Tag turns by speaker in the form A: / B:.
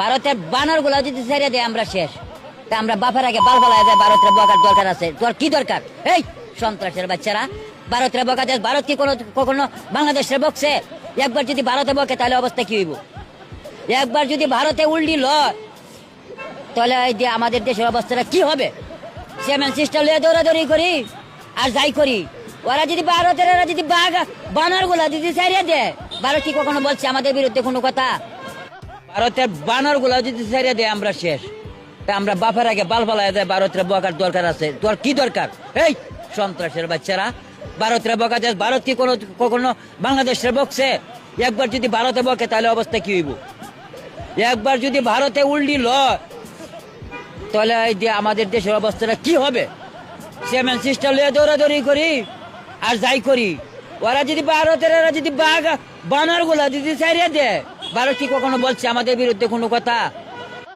A: ভারতের বানর গুলা যদি ছেড়ে দেয় আমরা শেষ। তা আমরা বাপের আগে বাল বালায় যায়, ভারতের বকার দরকার আছে? তোর কি দরকার? এই সন্ত্রাসের বাচ্চারা, ভারতের বকা দেশ। ভারত কি কখনো বাংলাদেশের বকছে? একবার যদি ভারতে বকে তাহলে অবস্থা কি হইব? একবার যদি ভারতে উল্টি লয় তাহলে এই যে আমাদের দেশের অবস্থাটা কি হবে? সেভেন সিস্টার লিয়ে দৌড়াদৌড়ি করি আর যাই করি, ওরা যদি ভারতের যদি বানর গুলা যদি ছেড়ে দেয়, ভারত কি কখনো বলছে আমাদের বিরুদ্ধে কোনো কথা? ভারতের বানর গুলা যদি ছেড়ে দেয় আমরা শেষ। তা আমরা বাপের আগে বাল বালায় যায়, ভারতের বকার দরকার আছে? তোর কি দরকার? এই সন্ত্রাসের বাচ্চারা, ভারতের বকা দেশ। ভারত কি কখনো বাংলাদেশের বকছে? একবার যদি ভারতে বকে তাহলে অবস্থা কি হইব? একবার যদি ভারতে উল্টি লয় তাহলে এই যে আমাদের দেশের অবস্থাটা কি হবে? সেভেন সিস্টার লিয়ে দৌড়াদৌড়ি করি আর যাই করি, ওরা যদি ভারতের যদি বানর গুলা যদি ছাড়িয়ে দেয়, ভারত কি কখনো বলছে আমাদের বিরুদ্ধে কোনো কথা?